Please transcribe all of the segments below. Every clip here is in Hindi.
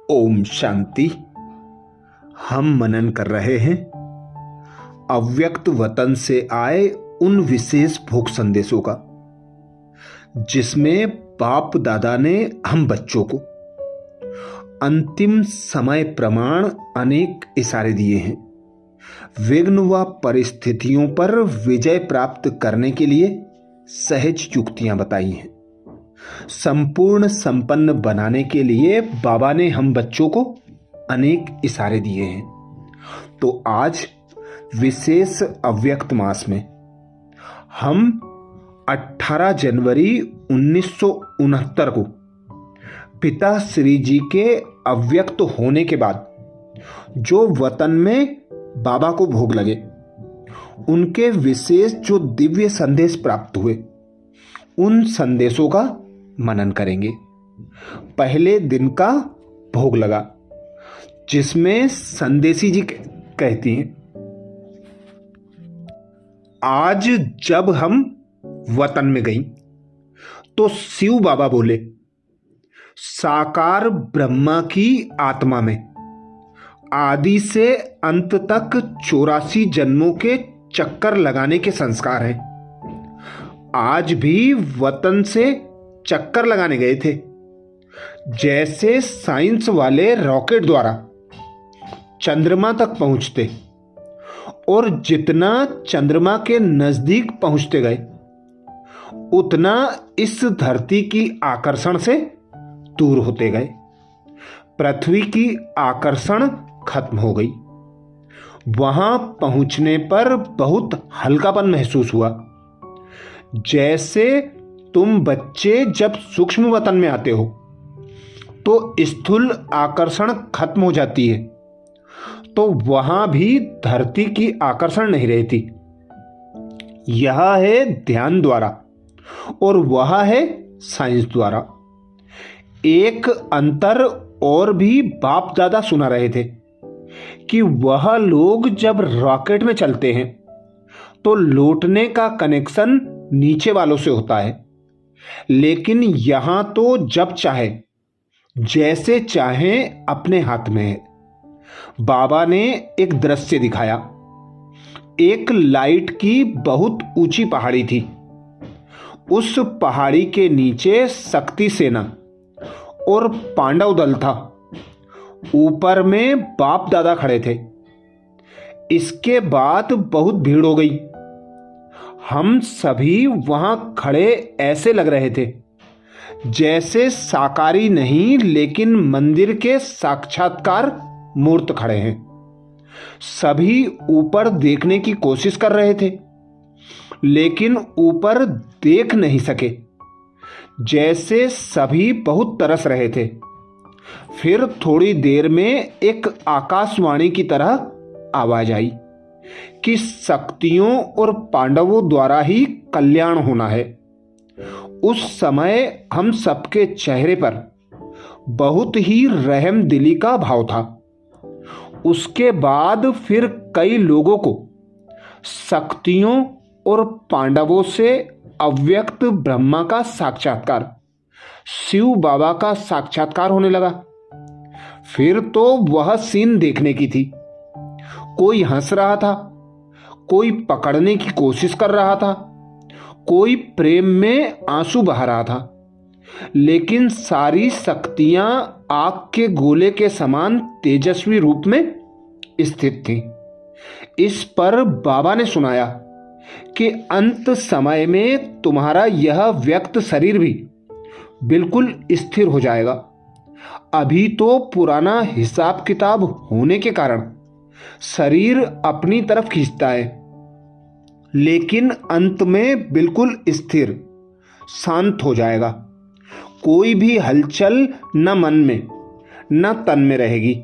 ओम शांति। हम मनन कर रहे हैं अव्यक्त वतन से आए उन विशेष भोग संदेशों का, जिसमें बाप दादा ने हम बच्चों को अंतिम समय प्रमाण अनेक इशारे दिए हैं। विघ्न व परिस्थितियों पर विजय प्राप्त करने के लिए सहज युक्तियां बताई हैं। संपूर्ण संपन्न बनाने के लिए बाबा ने हम बच्चों को अनेक इशारे दिए हैं। तो आज विशेष अव्यक्त मास में हम 18 जनवरी 1969 को पिता श्री जी के अव्यक्त होने के बाद जो वतन में बाबा को भोग लगे, उनके विशेष जो दिव्य संदेश प्राप्त हुए, उन संदेशों का मनन करेंगे। पहले दिन का भोग लगा, जिसमें संदेशी जी कहती हैं, आज जब हम वतन में गई तो शिव बाबा बोले, साकार ब्रह्मा की आत्मा में आदि से अंत तक 84 जन्मों के चक्कर लगाने के संस्कार हैं। आज भी वतन से चक्कर लगाने गए थे, जैसे साइंस वाले रॉकेट द्वारा चंद्रमा तक पहुंचते और जितना चंद्रमा के नजदीक पहुंचते गए, उतना इस धरती की आकर्षण से दूर होते गए। पृथ्वी की आकर्षण खत्म हो गई। वहां पहुंचने पर बहुत हल्कापन महसूस हुआ। जैसे तुम बच्चे जब सूक्ष्म वतन में आते हो तो स्थूल आकर्षण खत्म हो जाती है, तो वहां भी धरती की आकर्षण नहीं रहती। यह है ध्यान द्वारा और वह है साइंस द्वारा। एक अंतर और भी बाप दादा सुना रहे थे कि वह लोग जब रॉकेट में चलते हैं तो लौटने का कनेक्शन नीचे वालों से होता है, लेकिन यहां तो जब चाहे जैसे चाहे अपने हाथ में है। बाबा ने एक दृश्य दिखाया। एक लाइट की बहुत ऊंची पहाड़ी थी। उस पहाड़ी के नीचे शक्ति सेना और पांडव दल था। ऊपर में बाप दादा खड़े थे। इसके बाद बहुत भीड़ हो गई। हम सभी वहां खड़े ऐसे लग रहे थे जैसे साकारी नहीं, लेकिन मंदिर के साक्षात्कार मूर्त खड़े हैं। सभी ऊपर देखने की कोशिश कर रहे थे, लेकिन ऊपर देख नहीं सके। जैसे सभी बहुत तरस रहे थे। फिर थोड़ी देर में एक आकाशवाणी की तरह आवाज आई कि शक्तियों और पांडवों द्वारा ही कल्याण होना है। उस समय हम सबके चेहरे पर बहुत ही रहम दिली का भाव था। उसके बाद फिर कई लोगों को शक्तियों और पांडवों से अव्यक्त ब्रह्मा का साक्षात्कार, शिव बाबा का साक्षात्कार होने लगा। फिर तो वह सीन देखने की थी। कोई हंस रहा था, कोई पकड़ने की कोशिश कर रहा था, कोई प्रेम में आंसू बहा रहा था, लेकिन सारी शक्तियां आग के गोले के समान तेजस्वी रूप में स्थित थीं। इस पर बाबा ने सुनाया कि अंत समय में तुम्हारा यह व्यक्त शरीर भी बिल्कुल स्थिर हो जाएगा। अभी तो पुराना हिसाब किताब होने के कारण शरीर अपनी तरफ खींचता है, लेकिन अंत में बिल्कुल स्थिर शांत हो जाएगा। कोई भी हलचल न मन में न तन में रहेगी,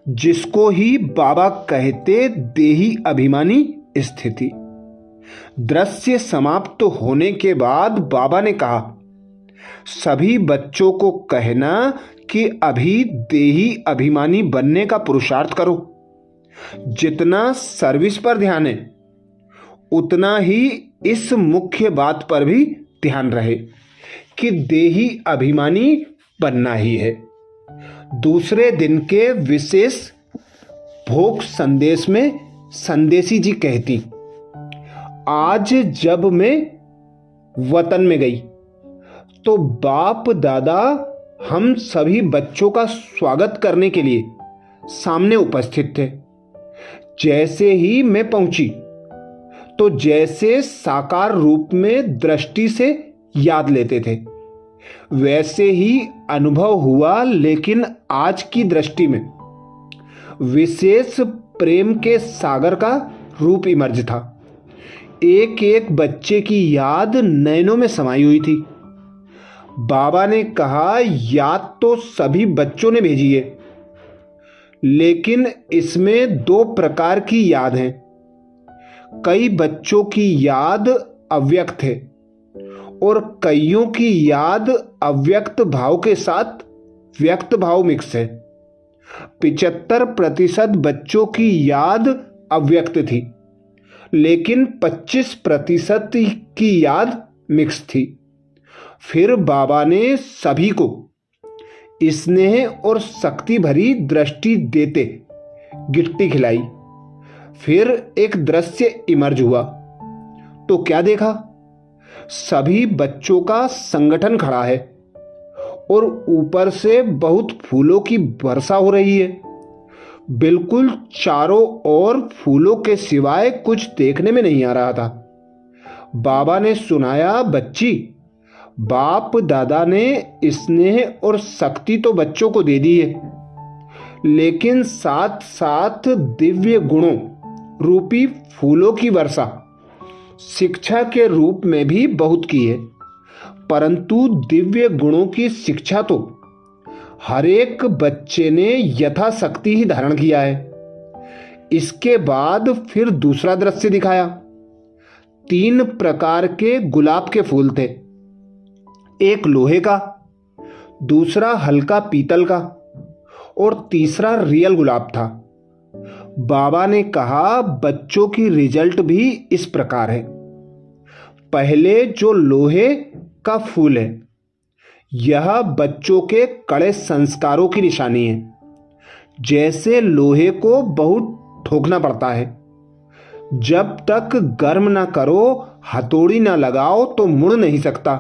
जिसको ही बाबा कहते देही अभिमानी स्थिति। दृश्य समाप्त होने के बाद बाबा ने कहा, सभी बच्चों को कहना कि अभी देही अभिमानी बनने का पुरुषार्थ करो। जितना सर्विस पर ध्यान है, उतना ही इस मुख्य बात पर भी ध्यान रहे कि देही अभिमानी बनना ही है। दूसरे दिन के विशेष भोग संदेश में संदेशी जी कहती, आज जब मैं वतन में गई तो बाप दादा हम सभी बच्चों का स्वागत करने के लिए सामने उपस्थित थे। जैसे ही मैं पहुंची तो जैसे साकार रूप में दृष्टि से याद लेते थे वैसे ही अनुभव हुआ, लेकिन आज की दृष्टि में विशेष प्रेम के सागर का रूप इमर्ज था। एक एक बच्चे की याद नैनों में समाई हुई थी। बाबा ने कहा, याद तो सभी बच्चों ने भेजी है, लेकिन इसमें दो प्रकार की याद हैं। कई बच्चों की याद अव्यक्त है और कईयों की याद अव्यक्त भाव के साथ व्यक्त भाव मिक्स है। 75% बच्चों की याद अव्यक्त थी, लेकिन 25% की याद मिक्स थी। फिर बाबा ने सभी को स्नेह और शक्ति भरी दृष्टि देते गिट्टी खिलाई। फिर एक दृश्य इमर्ज हुआ तो क्या देखा? सभी बच्चों का संगठन खड़ा है और ऊपर से बहुत फूलों की वर्षा हो रही है। बिल्कुल चारों ओर फूलों के सिवाय कुछ देखने में नहीं आ रहा था। बाबा ने सुनाया, बच्ची, बाप दादा ने स्नेह और शक्ति तो बच्चों को दे दी है, लेकिन साथ साथ दिव्य गुणों रूपी फूलों की वर्षा शिक्षा के रूप में भी बहुत की है। परंतु दिव्य गुणों की शिक्षा तो हर एक बच्चे ने यथाशक्ति ही धारण किया है। इसके बाद फिर दूसरा दृश्य दिखाया। 3 प्रकार के गुलाब के फूल थे, एक लोहे का, दूसरा हल्का पीतल का और तीसरा रियल गुलाब था। बाबा ने कहा, बच्चों की रिजल्ट भी इस प्रकार है। पहले जो लोहे का फूल है, यह बच्चों के कड़े संस्कारों की निशानी है। जैसे लोहे को बहुत ठोकना पड़ता है, जब तक गर्म ना करो, हथौड़ी ना लगाओ तो मुड़ नहीं सकता।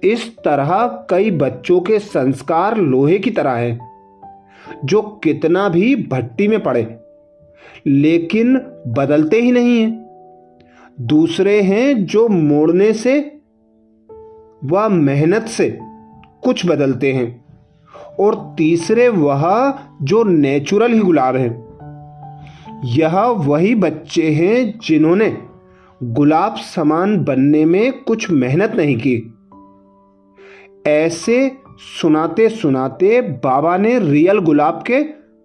इस तरह कई बच्चों के संस्कार लोहे की तरह है, जो कितना भी भट्टी में पड़े लेकिन बदलते ही नहीं हैं। दूसरे हैं जो मोड़ने से व मेहनत से कुछ बदलते हैं, और तीसरे वह जो नेचुरल ही गुलाब है। यह वही बच्चे हैं जिन्होंने गुलाब समान बनने में कुछ मेहनत नहीं की। ऐसे सुनाते सुनाते बाबा ने रियल गुलाब के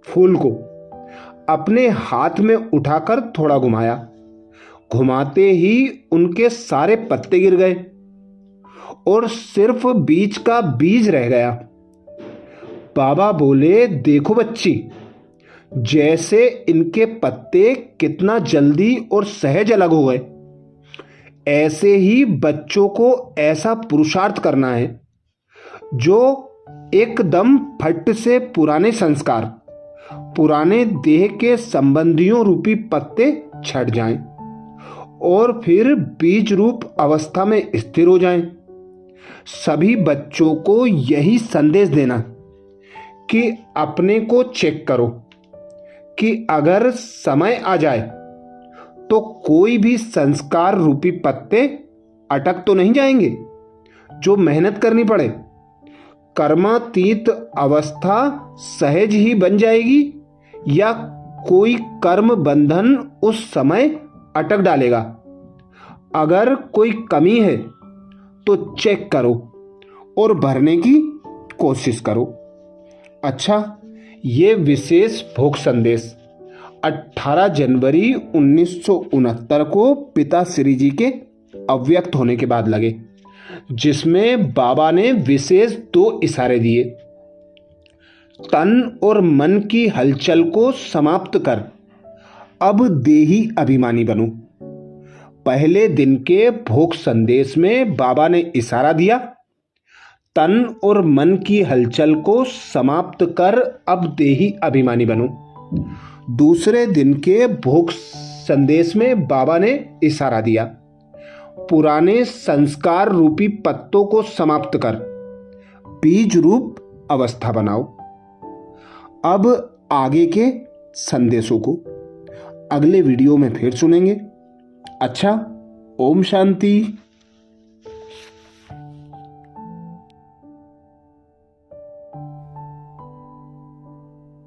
फूल को अपने हाथ में उठाकर थोड़ा घुमाया। घुमाते ही उनके सारे पत्ते गिर गए और सिर्फ बीज का बीज रह गया। बाबा बोले, देखो बच्ची, जैसे इनके पत्ते कितना जल्दी और सहज अलग हो गए, ऐसे ही बच्चों को ऐसा पुरुषार्थ करना है जो एकदम फट से पुराने संस्कार, पुराने देह के संबंधियों रूपी पत्ते छट जाएं और फिर बीज रूप अवस्था में स्थिर हो जाएं। सभी बच्चों को यही संदेश देना कि अपने को चेक करो कि अगर समय आ जाए तो कोई भी संस्कार रूपी पत्ते अटक तो नहीं जाएंगे जो मेहनत करनी पड़े। कर्मातीत अवस्था सहज ही बन जाएगी या कोई कर्म बंधन उस समय अटक डालेगा। अगर कोई कमी है तो चेक करो और भरने की कोशिश करो। अच्छा, ये विशेष भोग संदेश 18 जनवरी 1969 को पिता श्री जी के अव्यक्त होने के बाद लगे, जिसमें बाबा ने विशेष 2 इशारे दिए। तन और मन की हलचल को समाप्त कर अब देही अभिमानी बनो। पहले दिन के भोग संदेश में बाबा ने इशारा दिया, तन और मन की हलचल को समाप्त कर अब देही अभिमानी बनो। दूसरे दिन के भोग संदेश में बाबा ने इशारा दिया, पुराने संस्कार रूपी पत्तों को समाप्त कर बीज रूप अवस्था बनाओ। अब आगे के संदेशों को अगले वीडियो में फिर सुनेंगे। अच्छा, ओम शांति।